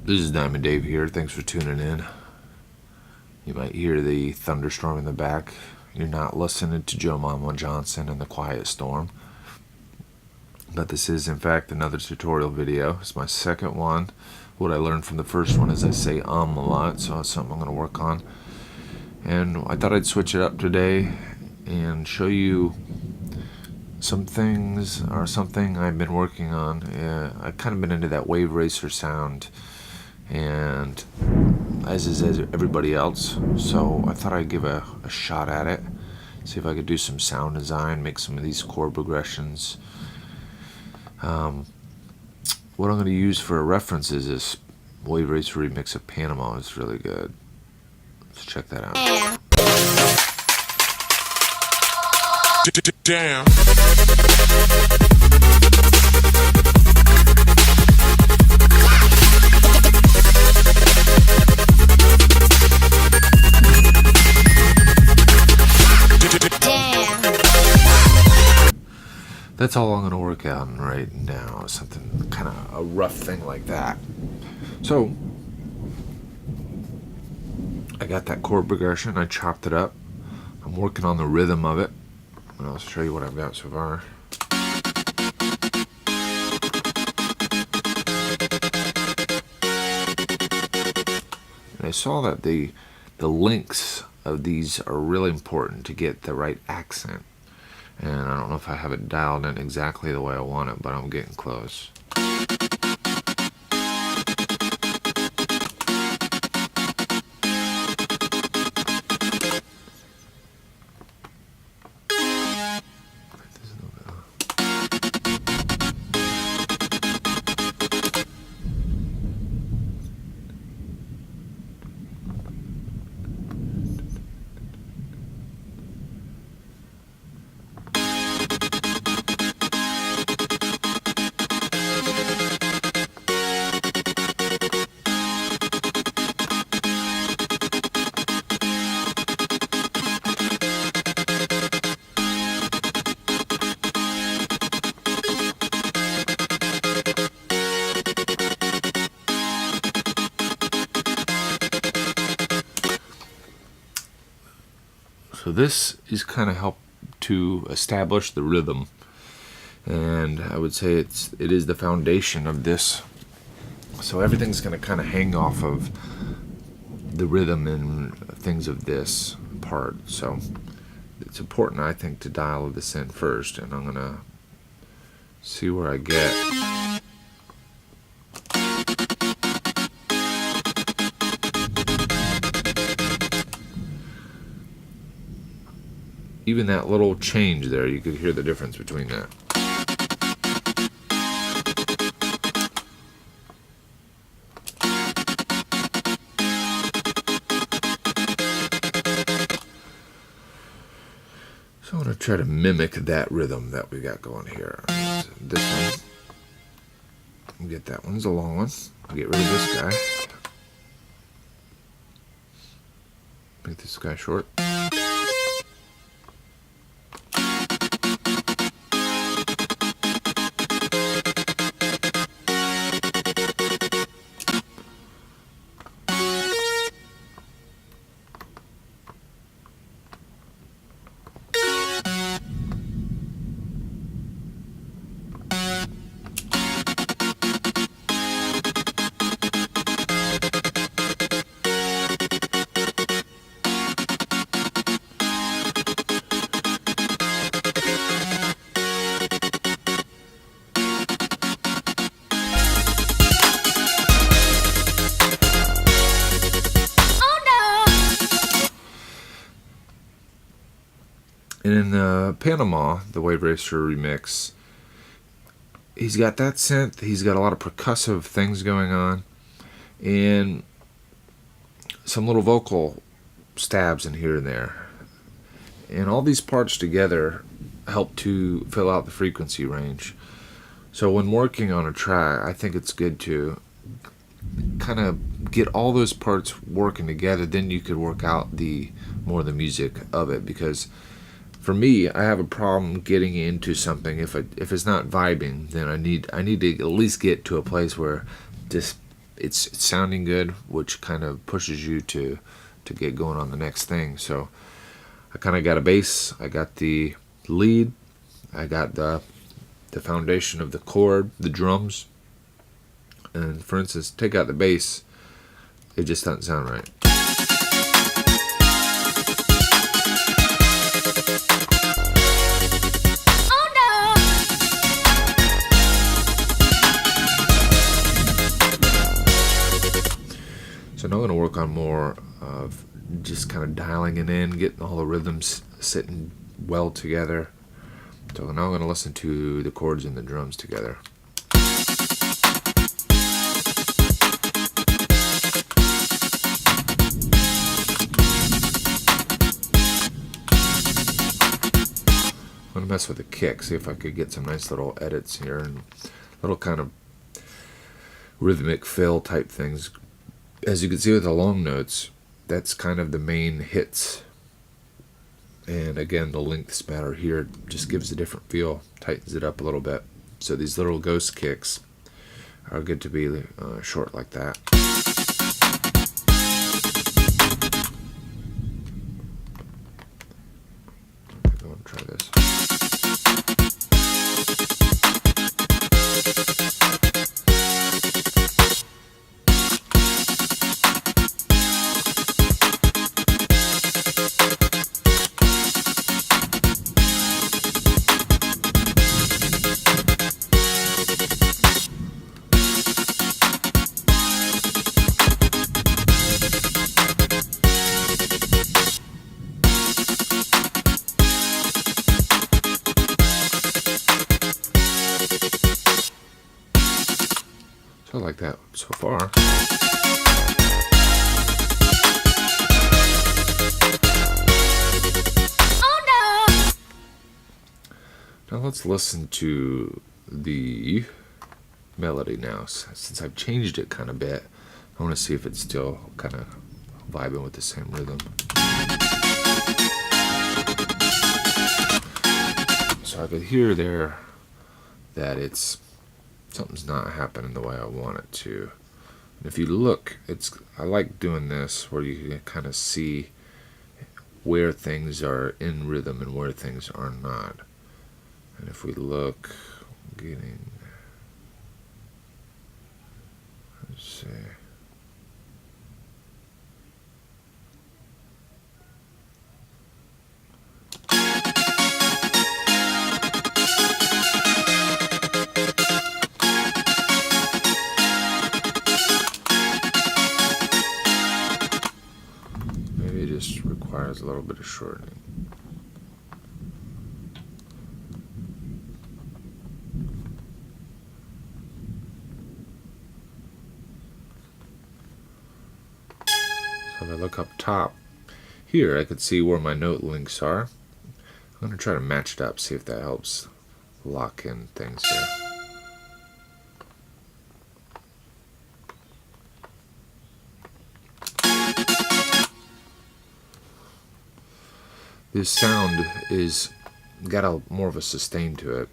This is Diamond Dave here. Thanks for tuning in. You might hear the thunderstorm in the back. You're not listening to Joe Mama Johnson and the Quiet Storm. But this is, in fact, another tutorial video. It's my second one. What I learned from the first one is I say a lot, so that's something I'm going to work on. And I thought I'd switch it up today and show you some things, or something I've been working on. I've kind of been into that wave racer sound, and as is everybody else, so I thought I'd give a shot at it, see if I could do some sound design, make some of these chord progressions. What I'm going to use for a reference is this Wave Racer remix of Panama. It's really good. Let's check that out. Damn. That's all I'm going to work on right now. Something kind of a rough thing like that. So I got that chord progression. I chopped it up. I'm working on the rhythm of it. And I'll show you what I've got so far. And I saw that the links of these are really important to get the right accent. And I don't know if I have it dialed in exactly the way I want it, but I'm getting close. So this is kind of help to establish the rhythm, and I would say it is the foundation of this. So everything's going to kind of hang off of the rhythm and things of this part. So it's important, I think, to dial this in first, and I'm going to see where I get. Even that little change there, you could hear the difference between that. So I'm going to try to mimic that rhythm that we got going here. This one. We'll get that one's a long one. I'll get rid of this guy. Make this guy short. And in Panama, the Wave Racer remix, he's got that synth, he's got a lot of percussive things going on, and some little vocal stabs in here and there. And all these parts together help to fill out the frequency range. So when working on a track, I think it's good to kind of get all those parts working together, then you could work out the music of it, because for me, I have a problem getting into something if it's not vibing. Then I need to at least get to a place where just it's sounding good, which kind of pushes you to get going on the next thing. So I kind of got a bass, I got the lead, I got the foundation of the chord, the drums, and for instance, take out the bass, it just doesn't sound right. So now I'm going to work on more of just kind of dialing it in, getting all the rhythms sitting well together. So now I'm going to listen to the chords and the drums together. I'm going to mess with the kick, see if I could get some nice little edits here and little kind of rhythmic fill type things. As you can see with the long notes, that's kind of the main hits. And again, the lengths matter here. Just gives a different feel, tightens it up a little bit. So these little ghost kicks are good to be short like that. Go and try this. So I like that so far. Now let's listen to the melody now. Since I've changed it kind of bit, I want to see if it's still kind of vibing with the same rhythm. So I could hear there that something's not happening the way I want it to. And if you look, I like doing this where you can kind of see where things are in rhythm and where things are not. And if we look, let's see. Maybe it just requires a little bit of shortening. So if I look up top here, I can see where my note links are. I'm going to try to match it up, see if that helps lock in things here. This sound is got more of a sustain to it,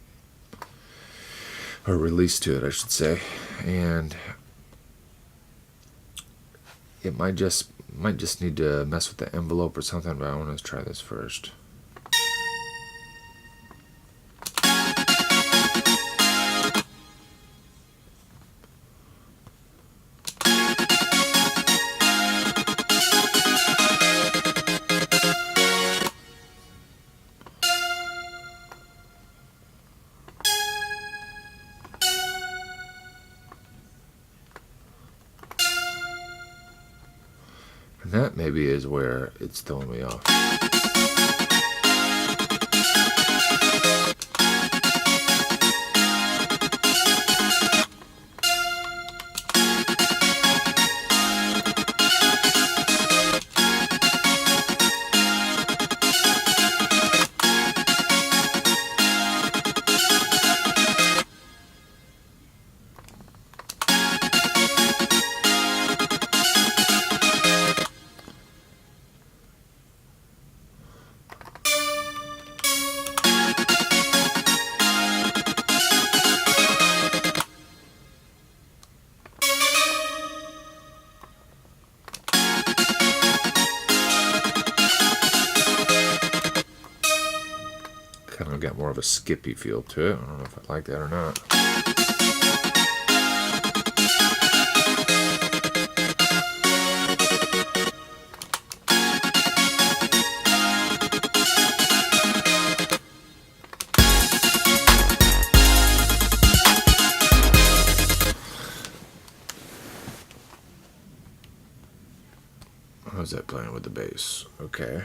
or release to it, I should say, and it might just need to mess with the envelope or something. But I want to try this first. And that maybe is where it's throwing me off. got more of a skippy feel to it. I don't know if I like that or not. How's that playing with the bass? Okay.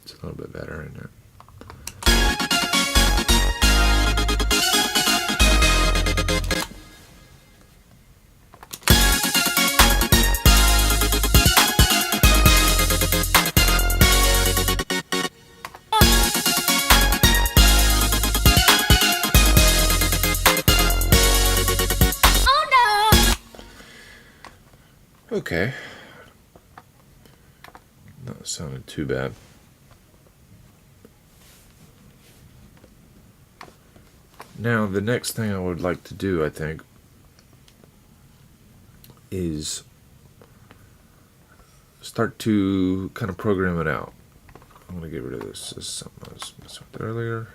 It's a little bit better, isn't it? Okay. Not sounding too bad. Now, the next thing I would like to do, I think, is start to kind of program it out. I'm going to get rid of this. This is something I was messing with earlier.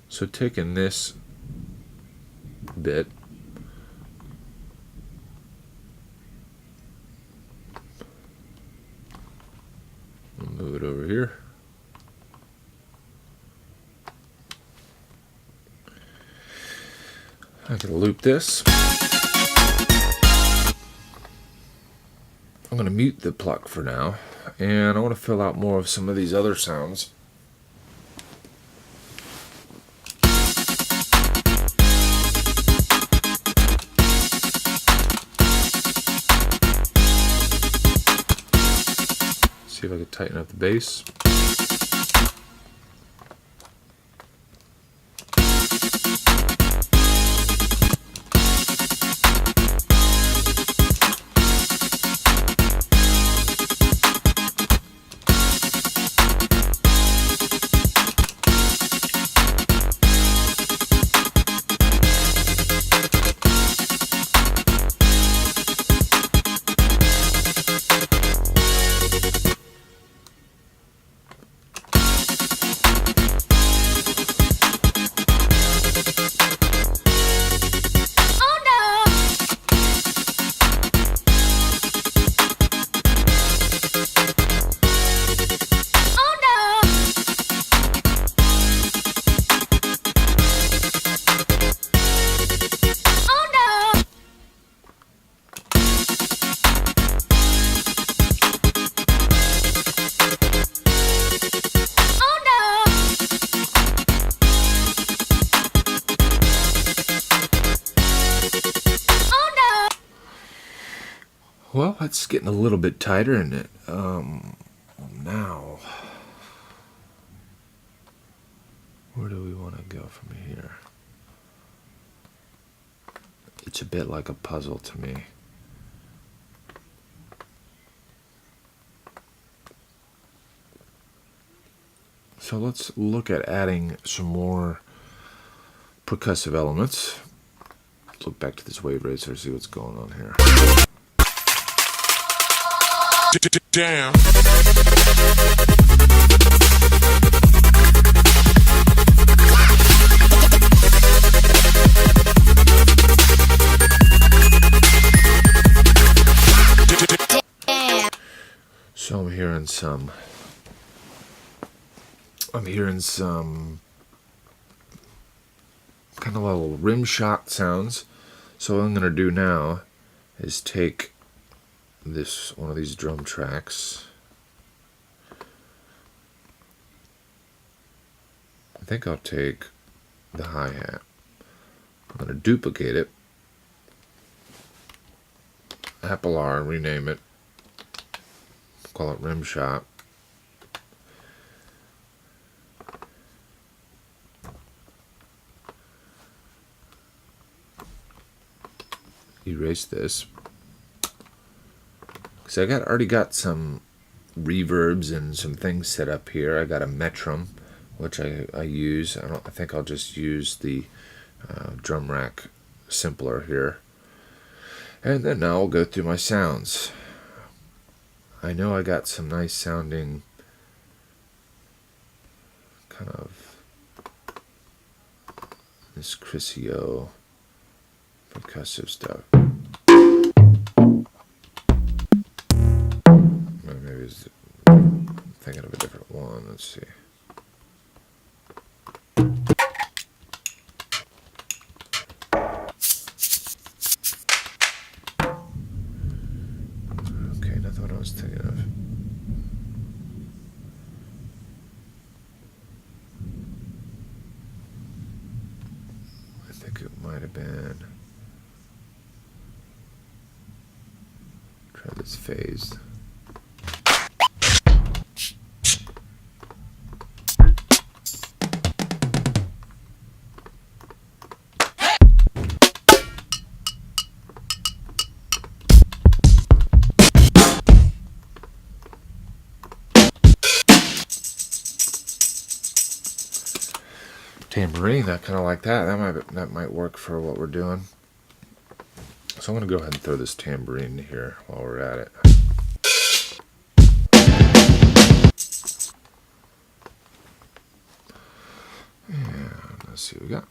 So taking this bit, I'll move it over here. I can loop this. I'm going to mute the pluck for now, and I want to fill out more of some of these other sounds. See if I can tighten up the bass. Well, it's getting a little bit tighter, isn't it? Now, where do we want to go from here? It's a bit like a puzzle to me. So let's look at adding some more percussive elements. Let's look back to this wave racer, see what's going on here. Damn. So I'm hearing some kind of little rim shot sounds. So what I'm gonna do now is take one of these drum tracks. I think I'll take the hi-hat. I'm going to duplicate it, Apple R, rename it, call it Rim Shot. erase this. So I already got some reverbs and some things set up here. I got a metronome, which I use. I think I'll just use the drum rack simpler here. And then now I'll go through my sounds. I know I got some nice sounding kind of this Crisio percussive stuff. Maybe I'm thinking of a different one. Let's see. Okay, not the one I was thinking of. I think it might have been. Try this phased. Tambourine, I kind of like that. That might work for what we're doing. So I'm going to go ahead and throw this tambourine here while we're at it. And let's see what we got.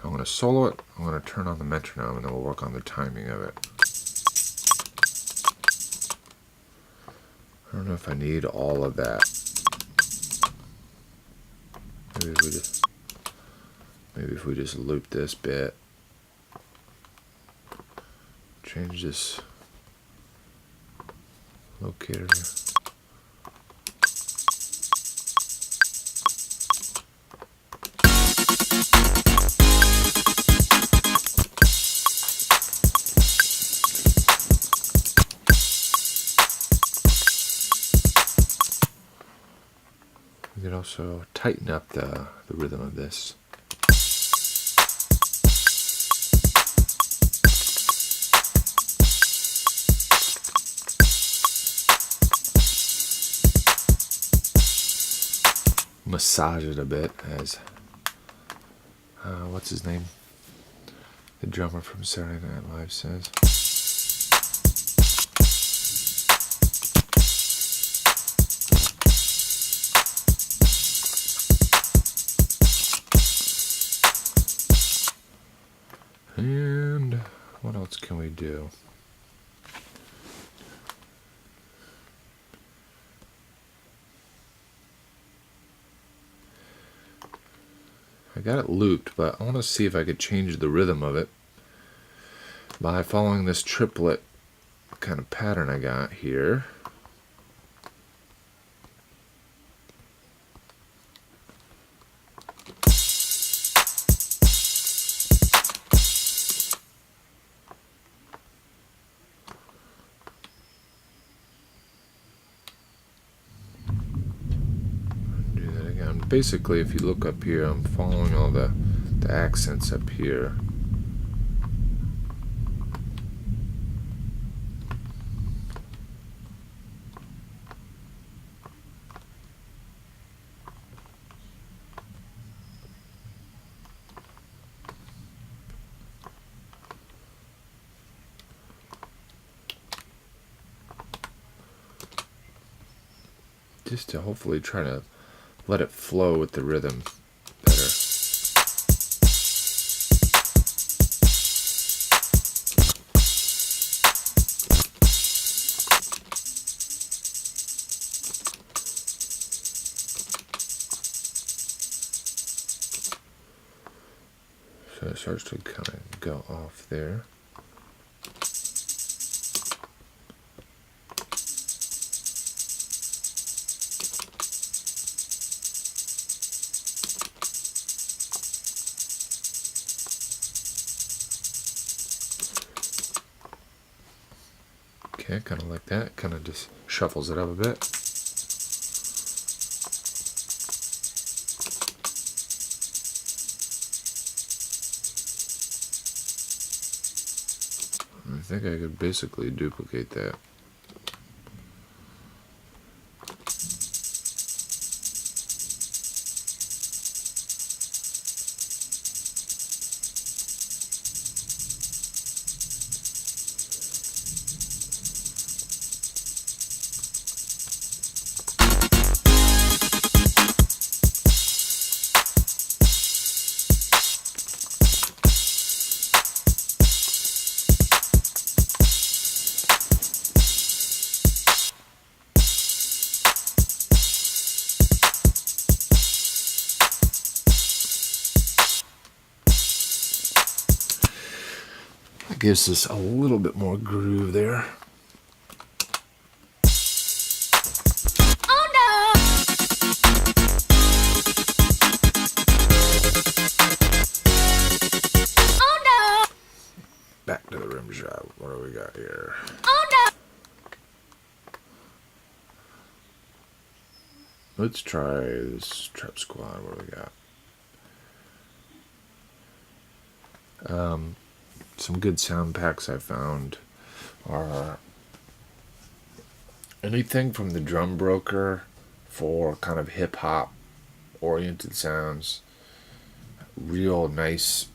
I'm going to solo it. I'm going to turn on the metronome, and then we'll work on the timing of it. I don't know if I need all of that. Maybe if we just loop this bit, change this locator. We can also tighten up the rhythm of this. Massage it a bit, as what's his name? The drummer from Saturday Night Live says. And what else can we do? I got it looped, but I want to see if I could change the rhythm of it by following this triplet kind of pattern I got here. Basically, if you look up here, I'm following all the accents up here. Just to hopefully try to let it flow with the rhythm better. So it starts to kind of go off there. Okay, kind of like that. Kind of just shuffles it up a bit. think I could basically duplicate that. That gives us a little bit more groove there. Oh no! Oh no! Back to the rim shot. What do we got here? Oh no! Let's try this trap squad. What do we got? Some good sound packs I found are anything from the Drum Broker for kind of hip hop oriented sounds. Real nice,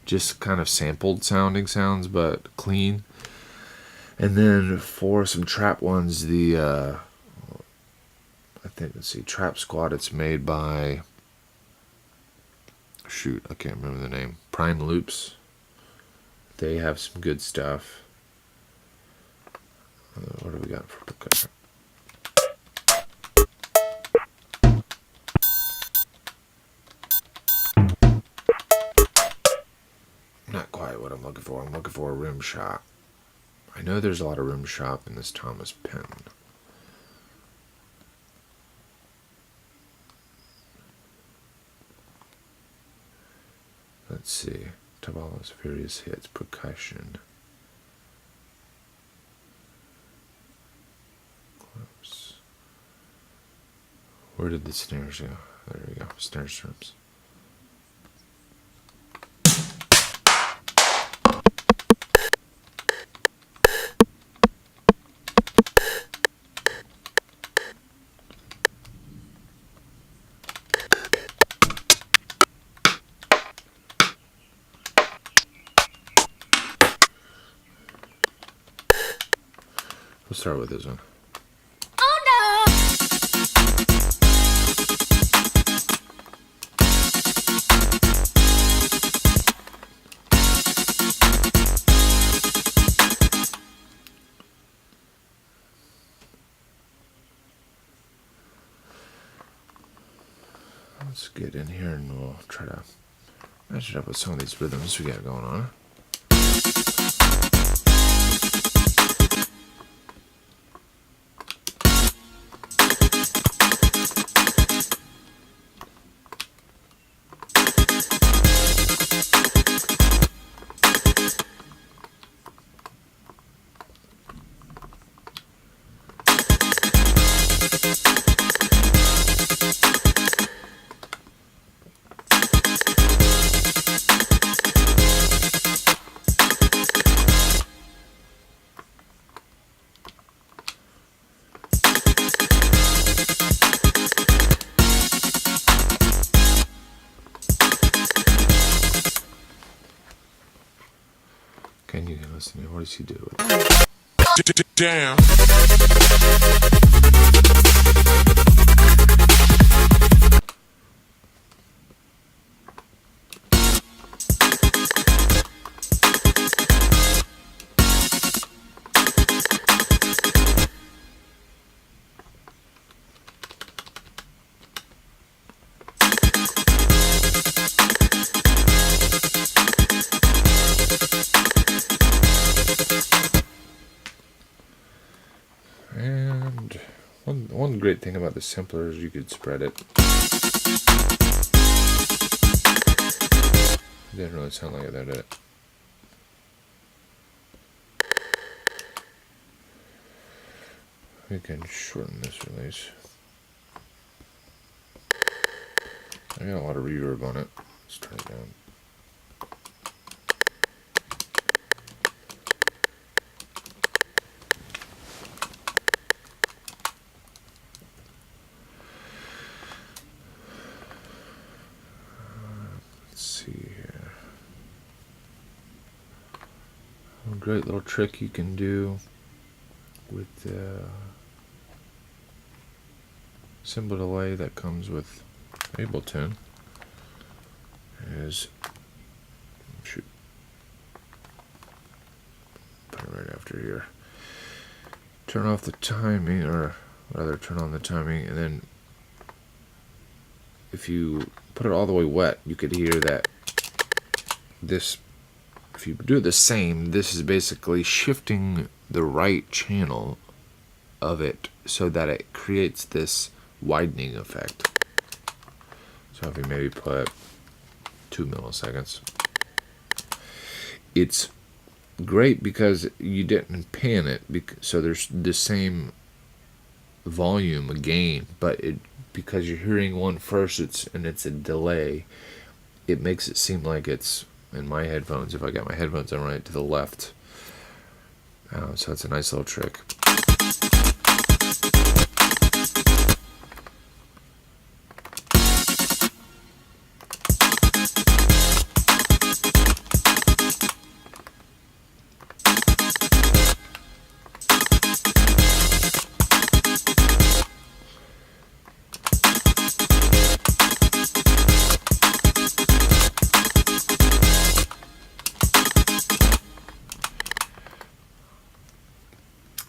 just kind of sampled sounding sounds, but clean. And then for some trap ones, I think, let's see, Trap Squad, it's made by, shoot, I can't remember the name, Prime Loops. They have some good stuff. What do we got for percussion? Not quite what I'm looking for. I'm looking for a rim shot. I know there's a lot of rim shot in this Thomas pen. Let's see. Tavalla's various hits, percussion. Close. Where did the snares go? There we go. Snare strums. We'll start with this one. Oh no! Let's get in here and we'll try to match it up with some of these rhythms we got going on. Can you listen to me? What does he do with it? Damn. And one great thing about the sampler is you could spread it. It didn't really sound like it there, did it? We can shorten this release. I got a lot of reverb on it. Let's turn it down. let's see here. A great little trick you can do with the cymbal delay that comes with Ableton is, shoot, put it right after here. Turn off the timing, or rather turn on the timing, and then if you put it all the way wet, you could hear that this, if you do the same, this is basically shifting the right channel of it so that it creates this widening effect. So if you maybe put 2 milliseconds, it's great because you didn't pan it, so there's the same volume gain, but because you're hearing one first, it's a delay, it makes it seem like it's in my headphones, if I got my headphones on right, to the left. So it's a nice little trick.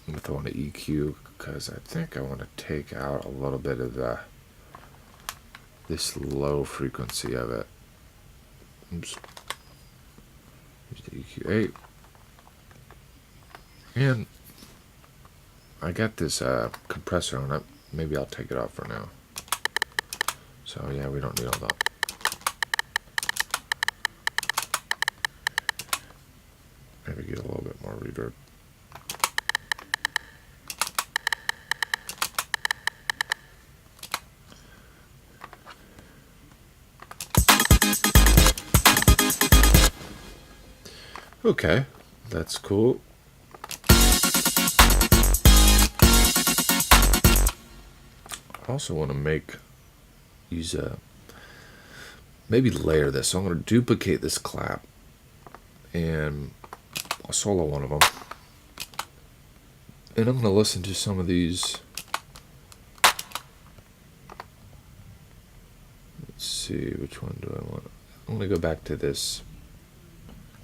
I'm going to throw in an EQ because I think I want to take out a little bit of this low frequency of it. Oops. Here's the EQ 8. And I got this compressor on it. Maybe I'll take it off for now. So yeah, we don't need all that. Maybe get a little bit more reverb. Okay, that's cool. I also want to use maybe layer this. So I'm going to duplicate this clap and I'll solo one of them. And I'm going to listen to some of these. Let's see, which one do I want? I'm going to go back to this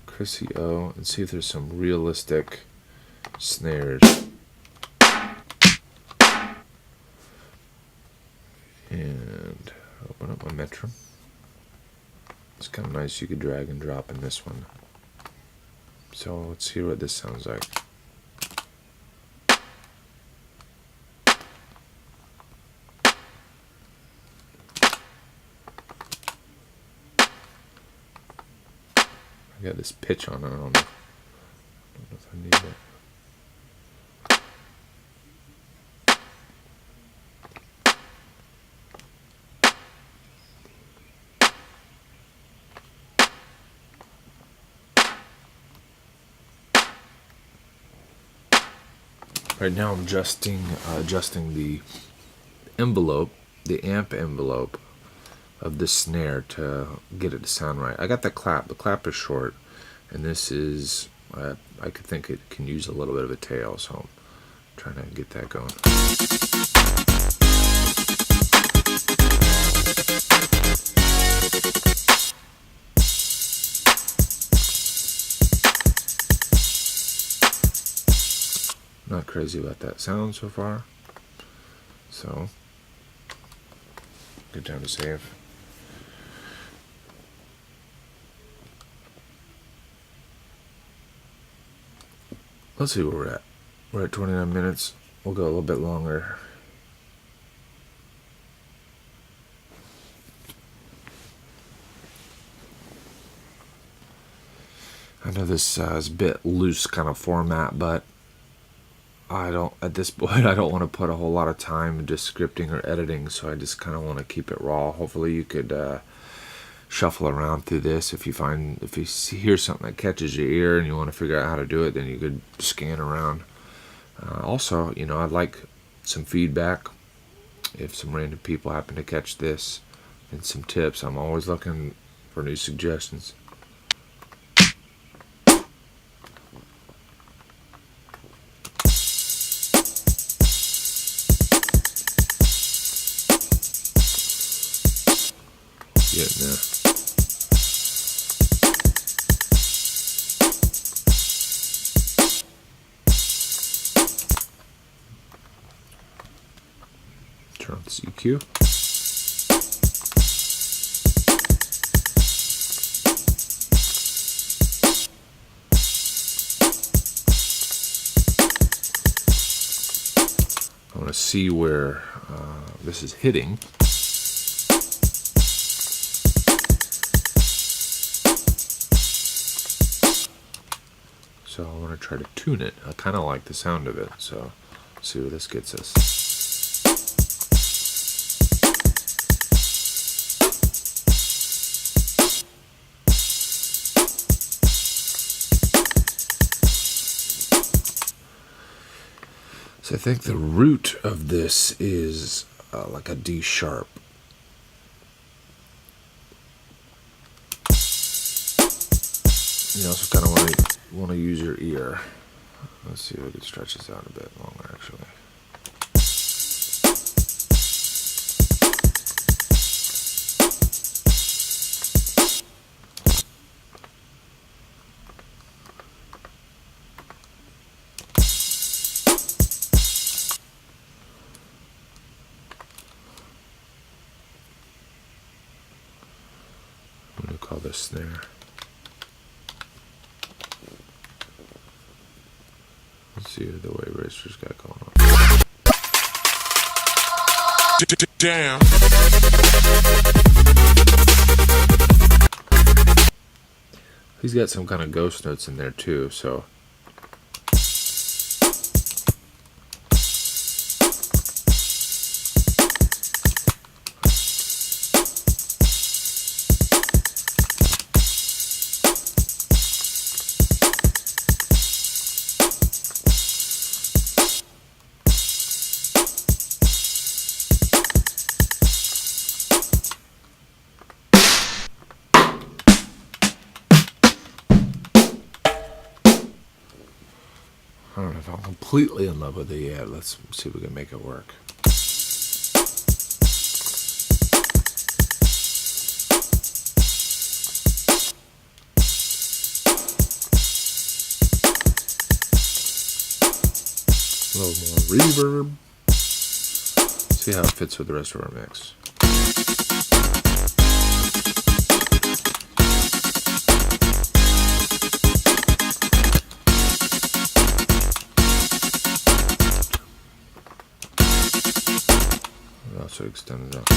Chrissy O and see if there's some realistic snares. And open up my Metrum. It's kind of nice, you could drag and drop in this one. So let's hear what this sounds like. I got this pitch on it. I don't know if I need it. Right now I'm adjusting the envelope, the amp envelope of this snare to get it to sound right. I got the clap. The clap is short, and this is, I could think it can use a little bit of a tail, so I'm trying to get that going. Not crazy about that sound so far, so good time to save. Let's see where we're at. We're at 29 minutes. We'll go a little bit longer. I know this is a bit loose kind of format, but at this point, I don't want to put a whole lot of time into scripting or editing, so I just kind of want to keep it raw. Hopefully you could shuffle around through this. If you hear something that catches your ear and you want to figure out how to do it, then you could scan around. Also, I'd like some feedback. If some random people happen to catch this, and some tips. I'm always looking for new suggestions. Getting there. Turn on the EQ. I want to see where this is hitting. So I want to try to tune it. I kind of like the sound of it, so let's see where this gets us. So I think the root of this is like a D sharp. You also kind of want to use your ear. Let's see if we can stretch this out a bit longer, actually. I'm going to call this snare. Let's see the way Razor's got going on. Damn. He's got some kind of ghost notes in there too, so. I don't know if I'm completely in love with it yet. Let's see if we can make it work. A little more reverb. See how it fits with the rest of our mix. Also extend it out.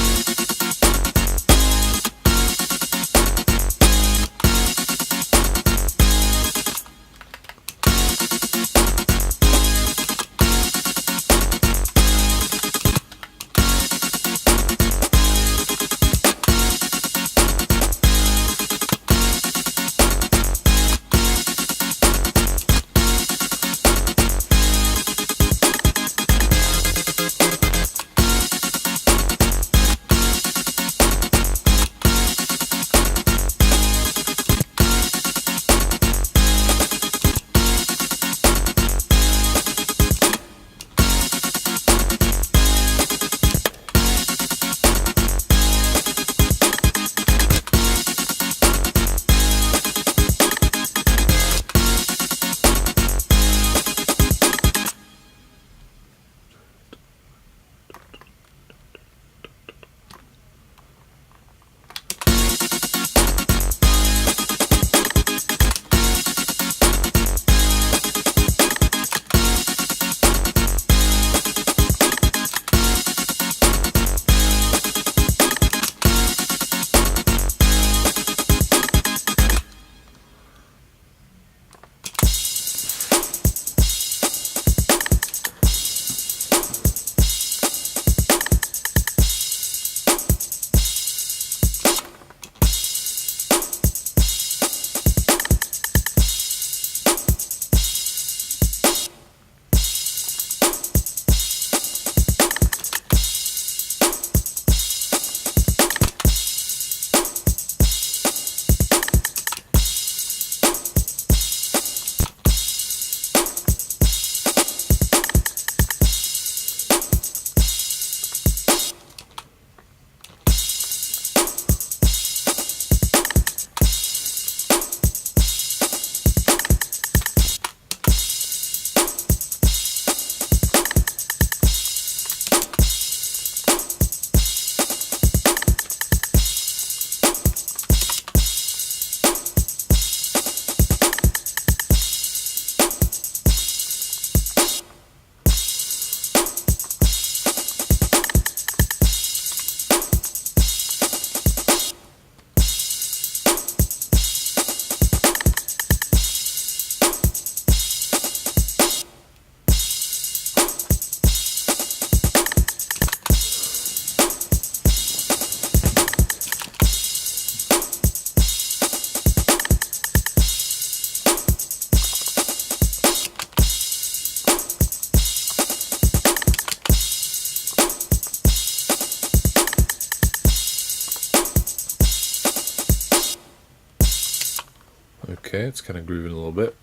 Okay, it's kind of grooving a little bit.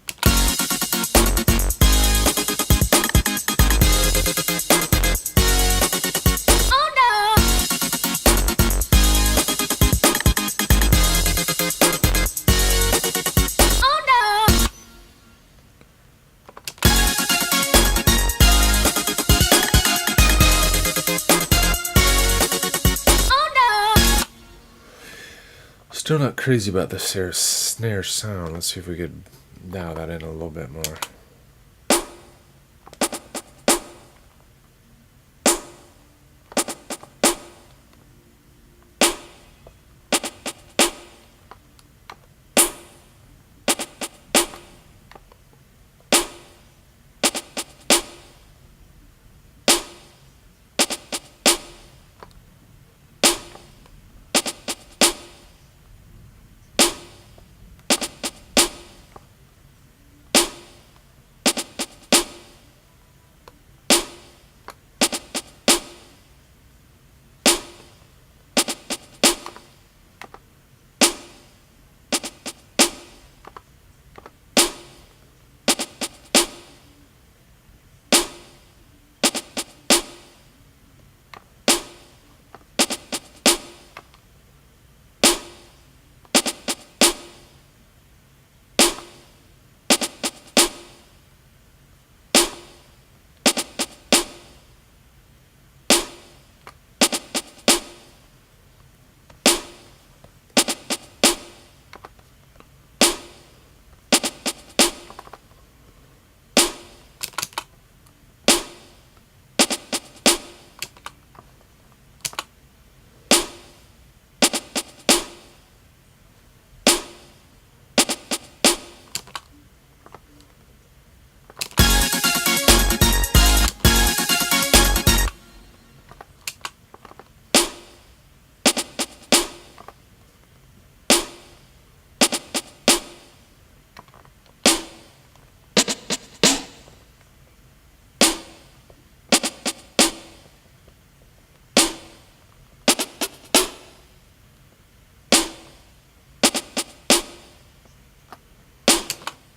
Oh no! Oh no! Oh no! Still not crazy about the snare sound. Let's see if we could dial that in a little bit more.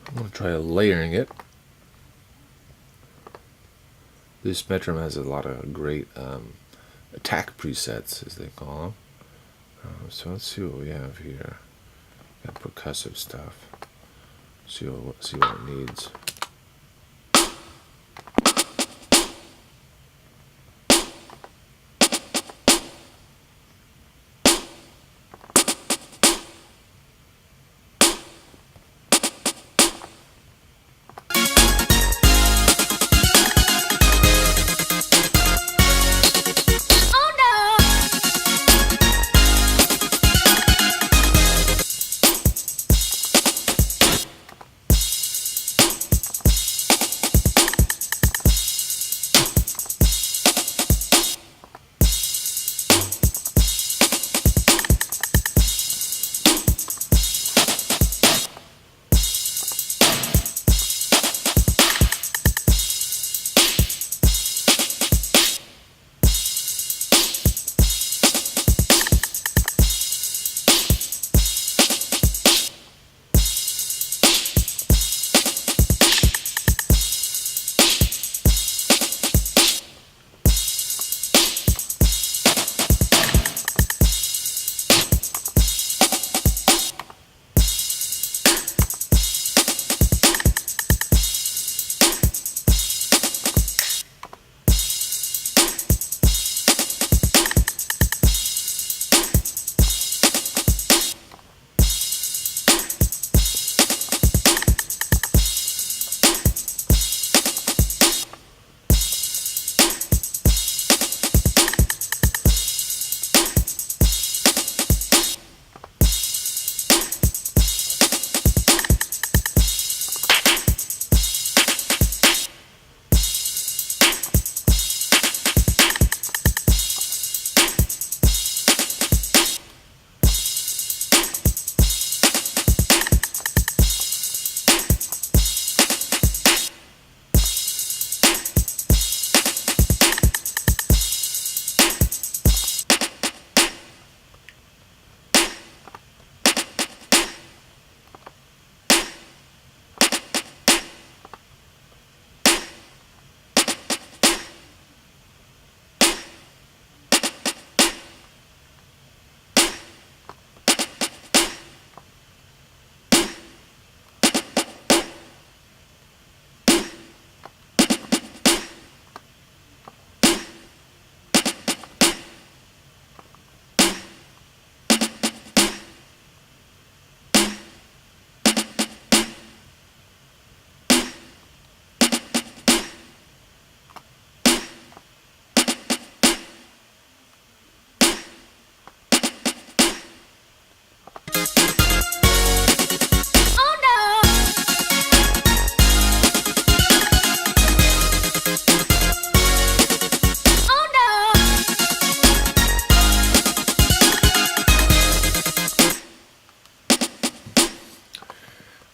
I'm going to try layering it. This metronome has a lot of great attack presets, as they call them. So let's see what we have here. Got percussive stuff. See what it needs. Oh no!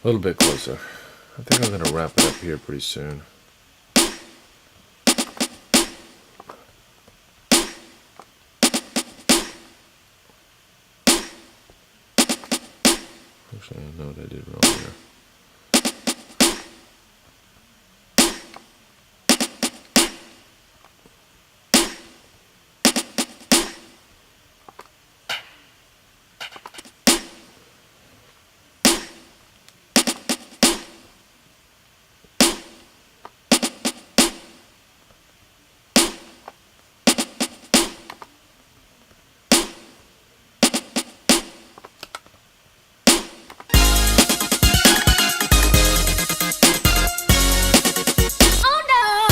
little bit closer. I think I'm going to wrap it up here pretty soon. Actually, I know what I did wrong here. Oh no!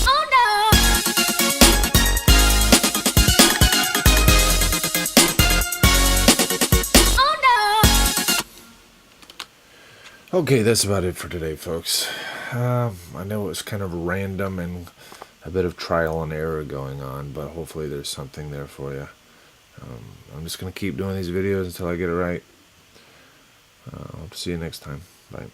Oh no! Oh no! Okay, that's about it for today, folks. I know it was kind of random and a bit of trial and error going on, but hopefully there's something there for you. I'm just going to keep doing these videos until I get it right. Hope to see you next time. Bye.